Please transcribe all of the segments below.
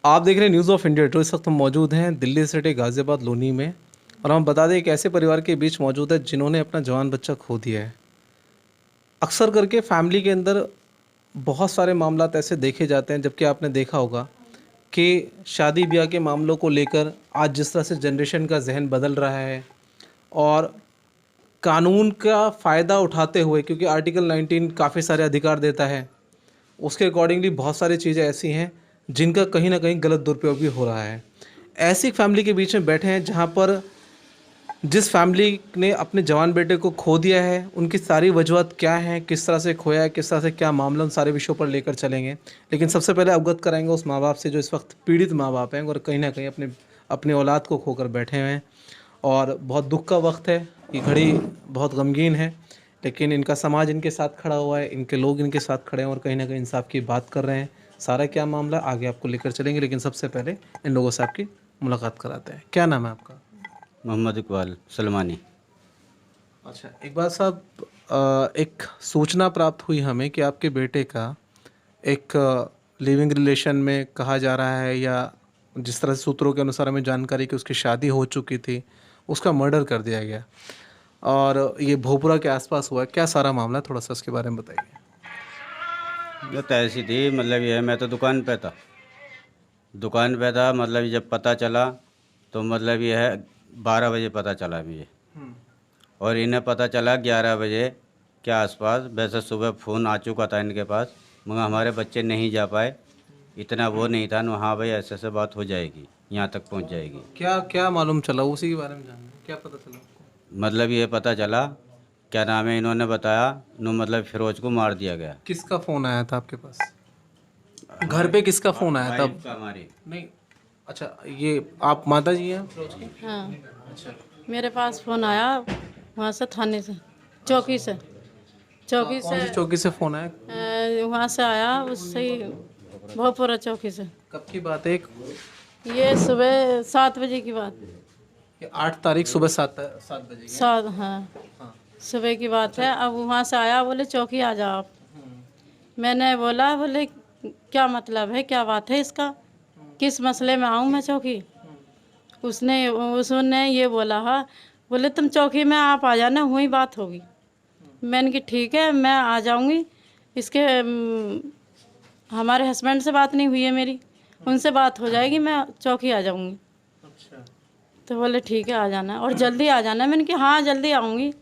आप देख रहे हैं न्यूज़ ऑफ इंडिया। तो इस वक्त हम मौजूद हैं दिल्ली सिटी गाज़ियाबाद लोनी में, और हम बता दें एक ऐसे परिवार के बीच मौजूद है जिन्होंने अपना जवान बच्चा खो दिया है। अक्सर करके फैमिली के अंदर बहुत सारे मामलात ऐसे देखे जाते हैं, जबकि आपने देखा होगा कि शादी ब्याह के मामलों को लेकर आज जिस तरह से जनरेशन का जहन बदल रहा है, और कानून का फ़ायदा उठाते हुए, क्योंकि आर्टिकल 19 काफ़ी सारे अधिकार देता है, उसके अकॉर्डिंगली बहुत सारी चीज़ें ऐसी हैं जिनका कहीं ना कहीं गलत दुरुपयोग भी हो रहा है। ऐसी एक फैमिली के बीच में बैठे हैं जहां पर जिस फैमिली ने अपने जवान बेटे को खो दिया है, उनकी सारी वजूहत क्या हैं, किस तरह से खोया है, किस तरह से क्या मामला, उन सारे विषयों पर लेकर चलेंगे। लेकिन सबसे पहले अवगत कराएंगे उस माँ बाप से जो इस वक्त पीड़ित माँ बाप हैं और कहीं ना कहीं अपने अपने औलाद को खोकर बैठे हुए हैं। और बहुत दुख का वक्त है, ये घड़ी बहुत गमगीन है, लेकिन इनका समाज इनके साथ खड़ा हुआ है, इनके लोग इनके साथ खड़े हैं और कहीं ना कहीं इंसाफ की बात कर रहे हैं। सारा क्या मामला आगे आपको लेकर चलेंगे, लेकिन सबसे पहले इन लोगों से आपकी मुलाकात कराते हैं। क्या नाम है आपका? मोहम्मद इकबाल सलमानी। अच्छा, एक बात साहब, एक सूचना प्राप्त हुई हमें कि आपके बेटे का एक लिविंग रिलेशन में कहा जा रहा है, या जिस तरह से सूत्रों के अनुसार हमें जानकारी कि उसकी शादी हो चुकी थी, उसका मर्डर कर दिया गया, और ये भोपुरा के आसपास हुआ है। क्या सारा मामला है? थोड़ा सा उसके बारे में बताइए। जो ऐसी थी, मतलब ये है, मैं तो दुकान पे था। मतलब जब पता चला तो मतलब ये है 12 बजे पता चला मुझे, और इन्हें पता चला 11 बजे के आसपास। वैसे सुबह फ़ोन आ चुका था इनके पास, मगर हमारे बच्चे नहीं जा पाए। इतना वो नहीं था ना, हाँ भाई ऐसे ऐसे बात हो जाएगी, यहाँ तक पहुँच जाएगी। क्या क्या मालूम चला, उसी के बारे में जानना है। क्या पता चला आपको? मतलब ये पता चला, क्या नाम है, इन्होंने बताया नो, मतलब फिरोज को मार दिया गया। किसका फ़ोन आया था आपके पास? घर पे किसका फ़ोन आया था? वाइफ का हमारी। नहीं, अच्छा, ये आप माता जी हैं फिरोज की? हाँ, अच्छा, मेरे पास फ़ोन आया वहाँ से, थाने से, चौकी से, चौकी कौन से, सी चौकी से फ़ोन आया? वहाँ से आया, उससे ही भोपुरा चौकी से। कब की बात है? ये सुबह 7 बजे की बात। 8 तारीख सुबह 7 बजे की? सात, हाँ, हाँ। सुबह की बात है। अब वहाँ से आया, बोले चौकी आ जाओ आप। मैंने बोला, बोले क्या मतलब है, क्या बात है इसका, किस मसले में आऊँ मैं चौकी? उसने ये बोला, हाँ, बोले तुम चौकी में आप आ जाना, वहीं बात होगी। मैंने कि ठीक है, मैं आ जाऊंगी। इसके हमारे हस्बैंड से बात नहीं हुई है मेरी, उनसे बात हो जाएगी, मैं चौकी आ जाऊंगी। अच्छा, तो बोले ठीक है, आ जाना और जल्दी आ जाना। मैंने कि हाँ, जल्दी आऊँगी।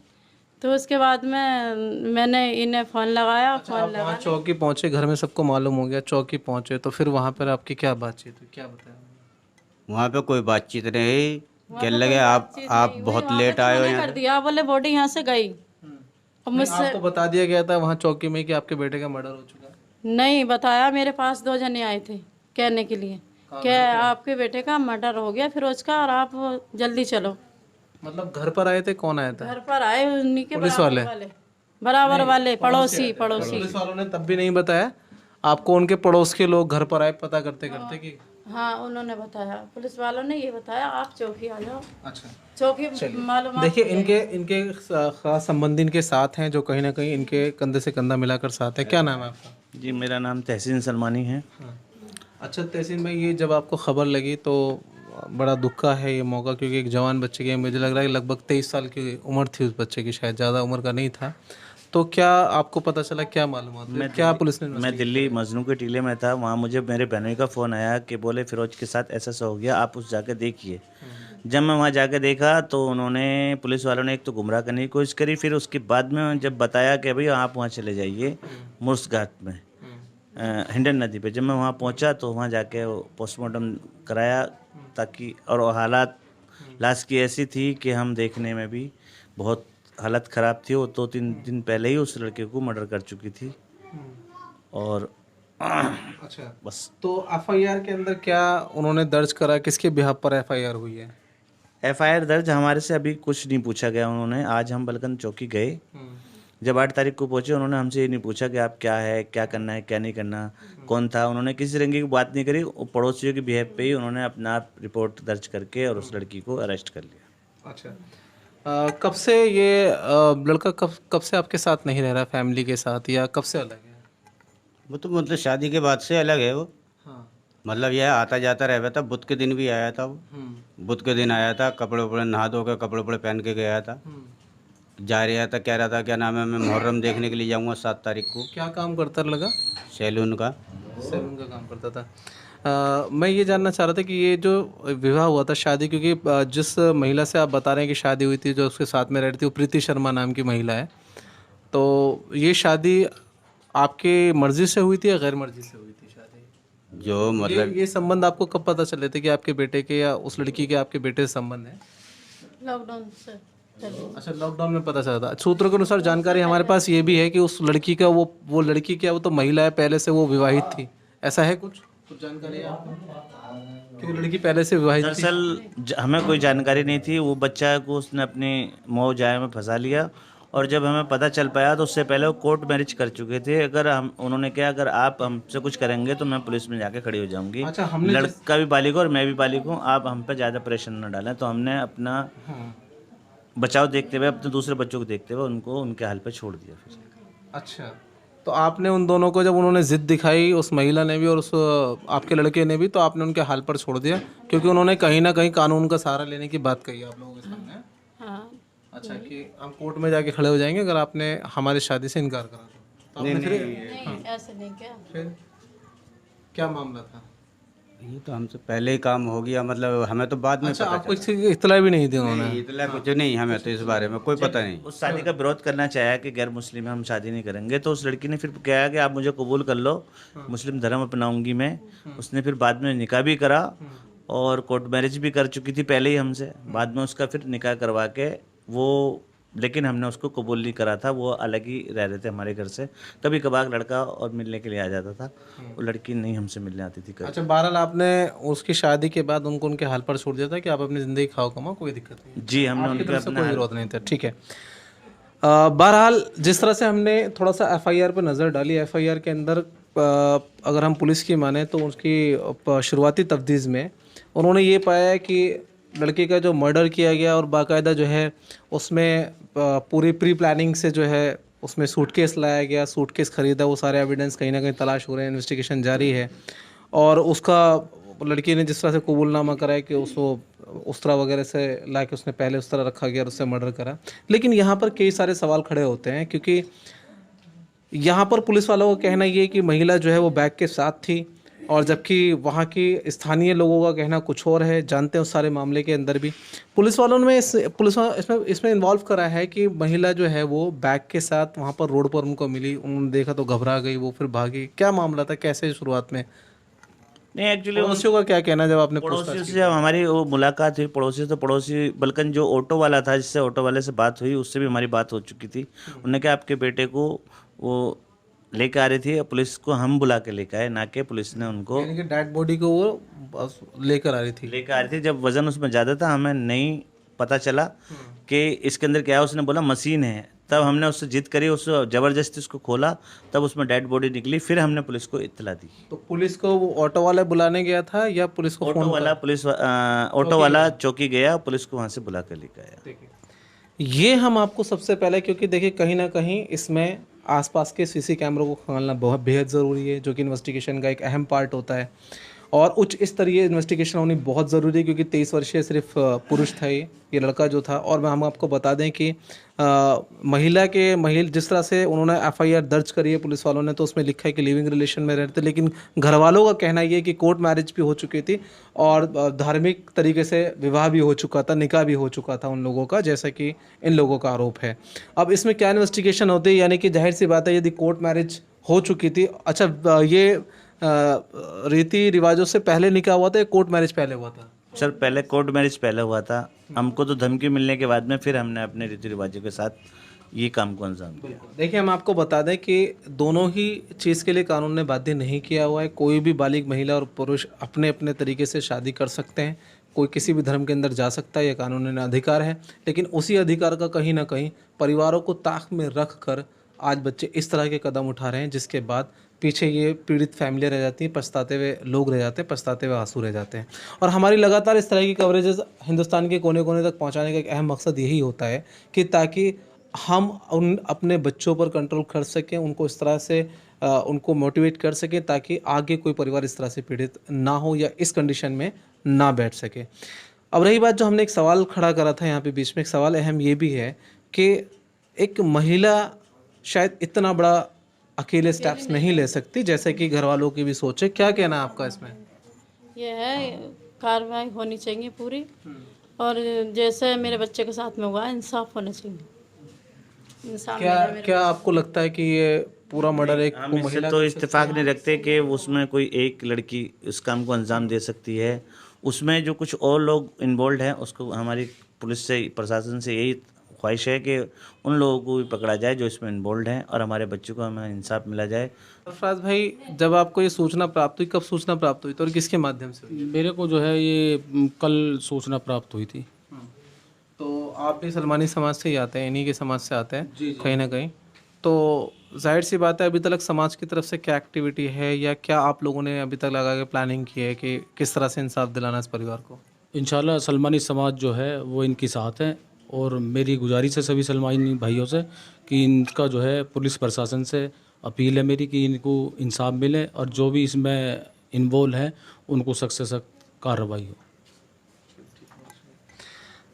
तो उसके बाद में मैंने इन्हें फ़ोन लगाया, अच्छा, फ़ोन आप वहाँ चौकी पहुँचे, घर में सबको मालूम हो गया, चौकी पहुँचे, तो फिर वहाँ पर आपकी क्या बातचीत हुई, क्या बताया? वहाँ पे कोई बातचीत नहीं। वहाँ कहने पे लगे कोई आप बातचीत आप नहीं हुई। बहुत वहाँ पे लेट तो आए हो मना यहाँ कर पे। दिया, बोले बॉडी यहाँ से गई। अब नहीं, मुझसे आपको बता दिया गया था वहाँ चौकी में कि आपके बेटे का मर्डर हो चुका है? नहीं बताया। मेरे पास 2 जने आए थे कहने के लिए कि आपके बेटे का मर्डर हो गया फिरोज का, और आप जल्दी चलो। मतलब घर पर आए थे? कौन आया था? घर पर आए उन्हीं के पुलिस बराबर वाले? वाले, बराबर वाले, पड़ोसी आए पड़ोसी थे? पड़ोसी। पुलिस वालों ने तब भी नहीं बताया आपको उनके पड़ोस के लोग घर पर आए पता करते करते कि? हाँ, उन्होंने बताया, पुलिस वालों ने ये बताया, आप चौकी आ जाओ। अच्छा, चौकी चलिए। मालूमात देखिए, हो इनके जाएगी। इनके खास संबंधी इनके साथ हैं, जो कहीं ना कहीं इनके कंधे से कंधा मिलाकर साथ है। क्या नाम है आपका? जी, मेरा नाम तहसीन सलमानी है। हाँ। अच्छा तहसीन भाई, ये जब आपको खबर लगी तो बड़ा दुख का है ये मौका, क्योंकि एक जवान बच्चे की, मुझे लग रहा है लगभग 23 साल की उम्र थी उस बच्चे की, शायद ज़्यादा उम्र का नहीं था। तो क्या आपको पता चला, क्या मालूमात हुई? क्या पुलिस ने मैं investigate दिल्ली किया? मजनू के टीले में था। वहाँ मुझे मेरे बहनोई का फ़ोन आया कि बोले फिरोज के साथ ऐसा ऐसा हो गया, आप उस जाके देखिए। जब मैं वहाँ जाके देखा तो उन्होंने, पुलिस वालों ने एक तो गुमराह करने की कोशिश करी, फिर उसके बाद में जब बताया कि भाई आप वहाँ चले जाइए मुर्स घाट में, हिंडन नदी पे। जब मैं वहाँ पहुँचा तो वहाँ जाके पोस्टमार्टम कराया, ताकि, और वो हालात लाश की ऐसी थी कि हम देखने में भी बहुत हालत ख़राब थी। वो 2-3 दिन पहले ही उस लड़के को मर्डर कर चुकी थी। और अच्छा, बस। तो एफआईआर के अंदर क्या उन्होंने दर्ज करा, किसके बिहाफ पर एफआईआर हुई है? एफआईआर दर्ज हमारे से अभी कुछ नहीं पूछा गया उन्होंने। आज हम बलगन चौकी गए, जब 8 तारीख को पहुंचे, उन्होंने हमसे ये नहीं पूछा कि आप क्या है, क्या करना है, क्या नहीं करना, कौन था। उन्होंने किसी रंगे की बात नहीं करी। वो पड़ोसियों के बिहेव पे ही उन्होंने अपना आप रिपोर्ट दर्ज करके और उस लड़की को अरेस्ट कर लिया। अच्छा, कब से ये लड़का कब कब से आपके साथ नहीं रह रहा, फैमिली के साथ, या कब से अलग है? वो तो मतलब शादी के बाद से अलग है वो। हाँ। मतलब यह आता जाता रहता था। बुध के दिन भी आया था वो। बुध के दिन आया था, कपड़े उपड़े नहा धो के कपड़े उपड़े पहन के गया था। जा रहा था, कह रहा था क्या नाम है, मैं मुहर्रम देखने के लिए जाऊंगा 7 तारीख को। क्या काम करता लगा? सैलून का। सैलून का काम करता था। मैं ये जानना चाह रहा था कि ये जो विवाह हुआ था, शादी, क्योंकि जिस महिला से आप बता रहे हैं कि शादी हुई थी, जो उसके साथ में रहती थी, वो प्रीति शर्मा नाम की महिला है, तो ये शादी आपके मर्जी से हुई थी या गैर मर्जी से हुई थी शादी? जो मतलब ये संबंध आपको कब पता चले थे कि आपके बेटे के या उस लड़की के आपके बेटे से संबंध है? लॉकडाउन से पहले। अच्छा, लॉकडाउन में पता चला था। सूत्रों के अनुसार जानकारी हमारे पास ये भी है कि उस लड़की का वो लड़की क्या, वो तो महिला है, पहले से वो विवाहित थी, ऐसा है कुछ जानकारी है आपको कि वो लड़की पहले से विवाहित थी? दरअसल हमें कोई जानकारी नहीं थी। वो बच्चा को उसने अपनी मोह जाल में फंसा लिया, और जब हमें पता चल पाया तो उससे पहले वो कोर्ट मैरिज कर चुके थे। उन्होंने कहा अगर आप हमसे कुछ करेंगे तो मैं पुलिस में जाके खड़ी हो जाऊंगी। अच्छा, हमने लड़का भी बालिग और मैं भी बालिग हूँ, आप हम पे ज़्यादा प्रेशर न डालें। तो हमने अपना बचाव देखते हुए, अपने दूसरे बच्चों को देखते हुए उनको उनके हाल पे छोड़ दिया फिर। अच्छा, तो आपने उन दोनों को, जब उन्होंने जिद दिखाई, उस महिला ने भी और उस आपके लड़के ने भी, तो आपने उनके हाल पर छोड़ दिया, क्योंकि उन्होंने कहीं ना कहीं कानून का सहारा लेने की बात कही आप लोगों के सामने? हाँ, अच्छा, कि हम कोर्ट में जाके खड़े हो जाएंगे अगर आपने हमारी शादी से इनकार करा तो आपने फिर नहीं ऐसे नहीं क्या। फिर क्या मामला था? ये तो हमसे पहले ही काम हो गया, मतलब हमें तो बाद में अच्छा, पता आपको इसकी इत्तला भी नहीं दी उन्होंने? चला। इतना कुछ नहीं, हमें तो इस बारे में कोई पता नहीं। उस शादी का विरोध करना चाहा कि गैर मुस्लिम है, हम शादी नहीं करेंगे, तो उस लड़की ने फिर कहा कि आप मुझे कबूल कर लो, मुस्लिम धर्म अपनाऊंगी मैं। उसने फिर बाद में निकाह भी करा और कोर्ट मैरिज भी कर चुकी थी पहले ही हमसे। बाद में उसका फिर निकाह करवा के वो, लेकिन हमने उसको कबूल नहीं करा था। वो अलग ही रह रहे थे हमारे घर से। कभी कभार लड़का और मिलने के लिए आ जाता था, वो लड़की नहीं हमसे मिलने आती थी कभी। अच्छा, बहरहाल आपने उसकी शादी के बाद उनको उनके हाल पर छोड़ दिया था कि आप अपनी ज़िंदगी खाओ कमाओ, कोई दिक्कत नहीं? जी, हमने आपकी उनके तरफ से अपना कोई विरोध नहीं था, ठीक है। बहरहाल जिस तरह से हमने थोड़ा सा एफआईआर पर नज़र डाली, एफआईआर के अंदर अगर हम पुलिस की माने तो उसकी शुरुआती तफ्तीश में उन्होंने ये पाया है कि लड़के का जो मर्डर किया गया और बाकायदा जो है उसमें पूरी प्री प्लानिंग से जो है उसमें सूटकेस लाया गया, सूटकेस खरीदा, वो सारे एविडेंस कहीं ना कहीं तलाश हो रहे हैं, इन्वेस्टिगेशन जारी है। और उसका लड़की ने जिस तरह से कबूलनामा कराया कि उसको उस तरह वगैरह से ला के उसने पहले उस तरह रखा गया और उससे मर्डर करा। लेकिन यहाँ पर कई सारे सवाल खड़े होते हैं, क्योंकि यहाँ पर पुलिस वालों का कहना ये है कि महिला जो है वो बैग के साथ थी, और जबकि वहाँ की स्थानीय लोगों का कहना कुछ और है। जानते हैं उस सारे मामले के अंदर भी पुलिस वालों ने इसमें इन्वॉल्व करा है कि महिला जो है वो बैग के साथ वहाँ पर रोड पर उनको मिली, उन्होंने देखा तो घबरा गई, वो फिर भागी। क्या मामला था, कैसे शुरुआत में? नहीं, एक्चुअली पड़ोसियों का क्या कहना जब आपने पड़ोसियों से जब हमारी वो मुलाकात हुई, पड़ोसी बल्कि जो ऑटो वाला था, जिससे ऑटो वाले से बात हुई, उससे भी हमारी बात हो चुकी थी। उन्होंने कहा आपके बेटे को वो लेकर आ रही थी, पुलिस को हम बुला के लेकर आए, ना कि पुलिस ने उनको यानी कि डेड बॉडी को वो बस लेकर आ रही थी? लेकर आ रही थी। जब वजन उसमें ज़्यादा था, हमें नहीं पता चला कि इसके अंदर क्या है। उसने बोला मशीन है, तब हमने उससे जिद करी, उससे ज़बरदस्ती उसको खोला, तब उसमें डेड बॉडी निकली। फिर हमने पुलिस को इत्तला दी। तो पुलिस को वो ऑटो वाला बुलाने गया था या पुलिस को फोन? ऑटो वाला चौकी गया, पुलिस को वहाँ से बुला कर लेकर आया। ये हम आपको सबसे पहले, क्योंकि देखिए कहीं ना कहीं इसमें आसपास के सीसी कैमरों को खंगालना बहुत बेहद ज़रूरी है, जो कि इन्वेस्टिगेशन का एक अहम पार्ट होता है, और उच्च स्तरीय इन्वेस्टिगेशन होनी बहुत ज़रूरी है, क्योंकि 23 वर्षीय सिर्फ पुरुष था ये लड़का जो था। और हम आपको बता दें कि महिला जिस तरह से उन्होंने एफआईआर दर्ज करी है पुलिस वालों ने, तो उसमें लिखा है कि लिविंग रिलेशन में रहते, लेकिन घर वालों का कहना ये है कि कोर्ट मैरिज भी हो चुकी थी और धार्मिक तरीके से विवाह भी हो चुका था, निकाह भी हो चुका था उन लोगों का, जैसा कि इन लोगों का आरोप है। अब इसमें क्या इन्वेस्टिगेशन होती है, यानी कि जाहिर सी बात है यदि कोर्ट मैरिज हो चुकी थी। अच्छा, ये रीति रिवाजों से पहले निकाह हुआ था या कोर्ट मैरिज पहले हुआ था? सर, पहले कोर्ट मैरिज पहले हुआ था। हमको तो धमकी मिलने के बाद में फिर हमने अपने रीति रिवाजों के साथ ये काम को अंजाम दिया। देखिए, हम आपको बता दें कि दोनों ही चीज़ के लिए कानून ने बाध्य नहीं किया हुआ है। कोई भी बालिग महिला और पुरुष अपने अपने तरीके से शादी कर सकते हैं, कोई किसी भी धर्म के अंदर जा सकता है, यह कानूनी अधिकार है। लेकिन उसी अधिकार का कहीं ना कहीं परिवारों को ताक में रख कर आज बच्चे इस तरह के कदम उठा रहे हैं, जिसके बाद पीछे ये पीड़ित फैमिलियाँ रह जाती हैं, पछताते हुए लोग रह जाते हैं, पछताते हुए आंसू रह जाते हैं। और हमारी लगातार इस तरह की कवरेजेस हिंदुस्तान के कोने कोने तक पहुंचाने का एक अहम मकसद यही होता है कि ताकि हम अपने बच्चों पर कंट्रोल कर सकें, उनको इस तरह से उनको मोटिवेट कर सकें ताकि आगे कोई परिवार इस तरह से पीड़ित ना हो या इस कंडीशन में ना बैठ सके। अब रही बात, जो हमने एक सवाल खड़ा करा था यहाँ पे बीच में, एक सवाल अहम ये भी है कि एक महिला शायद इतना बड़ा अकेले स्टेप्स नहीं ले सकती जैसे कि घर वालों की भी सोच है। क्या कहना है आपका इसमें? ये है, कार्रवाई होनी चाहिए पूरी, और जैसे मेरे बच्चे के साथ में हुआ, इंसाफ होना चाहिए। इंसाफ क्या मिले मेरे क्या आपको लगता है कि ये पूरा मर्डर एक हम इससे महिला तो इत्तेफाक नहीं रखते कि उसमें कोई एक लड़की इस काम को अंजाम दे सकती है। उसमें जो कुछ और लोग इन्वॉल्व हैं, उसको हमारी पुलिस से, प्रशासन से यही ख्वाहिश है कि उन लोगों को भी पकड़ा जाए जो इसमें इन्वॉल्व हैं, और हमारे बच्चों को हमें इंसाफ मिला जाए। सरफराज भाई, जब आपको ये सूचना प्राप्त हुई, कब सूचना प्राप्त हुई थी और किसके माध्यम से हुई? मेरे को जो है ये कल सूचना प्राप्त हुई थी। तो आप भी सलमानी समाज से ही आते हैं, इन्हीं के समाज से आते हैं कहीं ना कहीं, तो जाहिर सी बात है अभी तक समाज की तरफ से क्या एक्टिविटी है या क्या आप लोगों ने अभी तक लगा के प्लानिंग की है कि किस तरह से इंसाफ दिलाना इस परिवार को? इंशाल्लाह सलमानी समाज जो है वो इनके साथ है, और मेरी गुजारिश है सभी सलमानी भाइयों से कि इनका जो है पुलिस प्रशासन से अपील है मेरी कि इनको इंसाफ मिले, और जो भी इसमें इन्वॉल्व है उनको सख्त से सख्त कार्रवाई हो।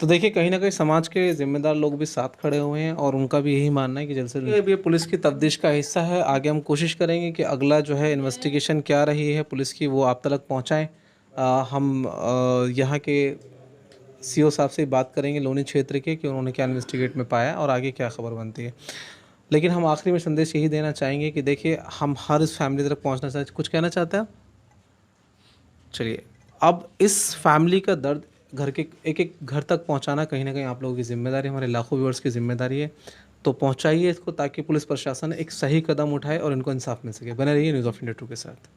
तो देखिए, कहीं ना कहीं समाज के जिम्मेदार लोग भी साथ खड़े हुए हैं और उनका भी यही मानना है कि जल्द से जल्द ये पुलिस की तफ्तीश का हिस्सा है। आगे हम कोशिश करेंगे कि अगला जो है इन्वेस्टिगेशन क्या रही है पुलिस की, वो आप तक पहुंचाएं। हम यहाँ के सीओ साहब से बात करेंगे लोनी क्षेत्र के कि उन्होंने क्या इन्वेस्टिगेट में पाया और आगे क्या खबर बनती है। लेकिन हम आखिरी में संदेश यही देना चाहेंगे कि देखिए, हम हर इस फैमिली तक पहुँचना चाहते। कुछ कहना चाहते हैं आप? चलिए, अब इस फैमिली का दर्द घर के एक एक घर तक पहुंचाना कहीं ना कहीं आप लोगों की जिम्मेदारी, हमारे लाखों व्यूअर्स की जिम्मेदारी है। तो पहुंचाइए इसको ताकि पुलिस प्रशासन एक सही कदम उठाए और इनको इंसाफ मिल सके। बने रहिए न्यूज़ ऑफ इंडिया 2 के साथ।